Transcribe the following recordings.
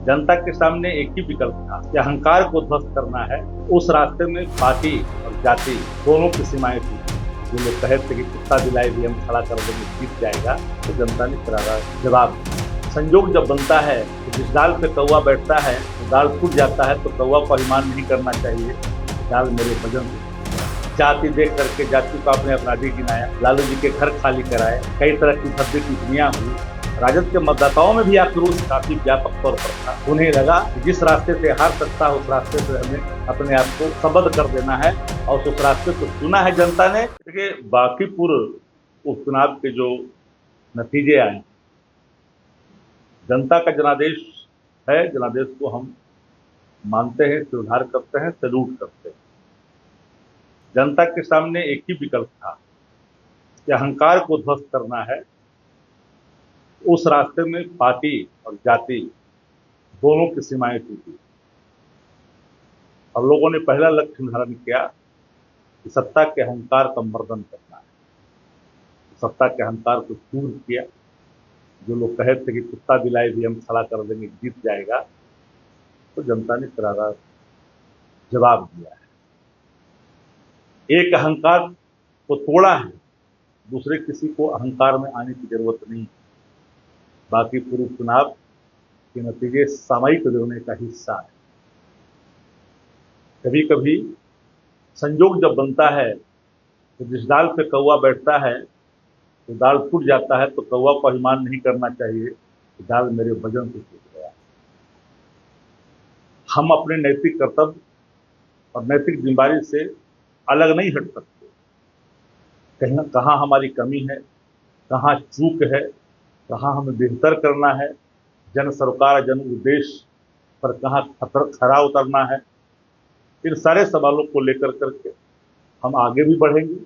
जनता के सामने एक ही विकल्प था कि अहंकार को ध्वस्त करना है। उस रास्ते में पार्टी और जाति दोनों की सीमाएं थी। जो लोग कहे थे कि कुत्ता बिलाई भी हम खड़ा कर देंगे जीत जाएगा, तो जनता ने करारा जवाब दिया। संयोग जब बनता है तो जिस डाल पे कौवा बैठता है तो डाल टूट जाता है, तो कौवा को अभिमान नहीं करना चाहिए डाल मेरे वजन से। जाति देख करके जाति को आपने अपराधी गिनाया, लालू जी के घर खाली कराए, कई तरह की भव्य टिप्पणियां हुई। राजद के मतदाताओं में भी आक्रोश काफी व्यापक तौर पर था। उन्हें लगा कि जिस रास्ते से हार सकता है उस रास्ते से हमें अपने आप को सबद कर देना है और उस रास्ते को चुना है जनता ने। देखिए, बांकीपुर उपचुनाव के जो नतीजे आए, जनता का जनादेश है, जनादेश को हम मानते हैं, स्वीकार करते हैं, सैल्यूट करते हैं। जनता के सामने एक ही विकल्प था कि अहंकार को ध्वस्त करना है। उस रास्ते में पार्टी और जाति दोनों की सीमाएं टूटी। और लोगों ने पहला लक्ष्य निर्धारण किया कि सत्ता के अहंकार का मर्दन करना है। सत्ता के अहंकार को दूर किया। जो लोग कहे थे कि कुत्ता बिलाई भी हम खड़ा कर देंगे जीत जाएगा, तो जनता ने करारा जवाब दिया है। एक अहंकार को तोड़ा है, दूसरे किसी को अहंकार में आने की जरूरत नहीं। बांकीपुर उपचुनाव के नतीजे सामयिक निर्णय का हिस्सा है। कभी कभी संयोग जब बनता है तो जिस डाल पे कौवा बैठता है तो डाल टूट जाता है, तो कौवा को अभिमान नहीं करना चाहिए कि डाल मेरे वजन से टूट गया। हम अपने नैतिक कर्तव्य और नैतिक जिम्मेदारी से अलग नहीं हट सकते। कहीं कहाँ हमारी कमी है, कहाँ चूक है, कहाँ हमें बेहतर करना है, जन सरोकार जन उद्देश्य पर कहाँ खरा उतरना है, इन सारे सवालों को लेकर करके हम आगे भी बढ़ेंगे।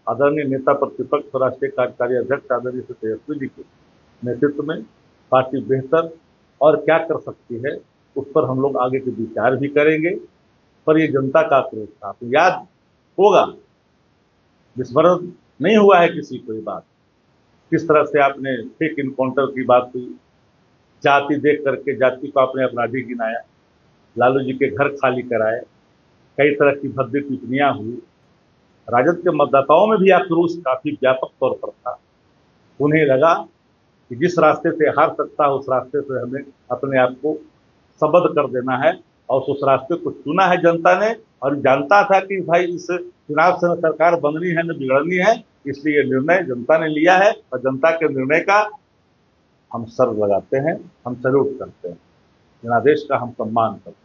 आदरणीय नेता प्रतिपक्ष और राष्ट्रीय कार्यकारी अध्यक्ष आदरणीय तेजस्वी जी के नेतृत्व में पार्टी बेहतर और क्या कर सकती है, उस पर हम लोग आगे के विचार भी करेंगे। पर ये जनता का आक्रोश था, तो याद होगा, विस्मरण नहीं हुआ है किसी को। ये बात किस तरह से आपने फेक इनकाउंटर की बात हुई, जाति देख करके जाति को आपने अपराधी गिनाया, लालू जी के घर खाली कराए, कई तरह की भव्य टिप्पणियां हुई। राजद के मतदाताओं में भी आक्रोश काफी व्यापक तौर पर था। उन्हें लगा कि जिस रास्ते से हार सकता है उस रास्ते से हमें अपने आप को सबद कर देना है और उस रास्ते को चुना है जनता ने। और जानता था कि भाई इस चुनाव से न सरकार बननी है न बिगड़नी है, इसलिए निर्णय जनता ने लिया है और जनता के निर्णय का हम सर लगाते हैं, हम सैल्यूट करते हैं, जनादेश का हम सम्मान करते हैं।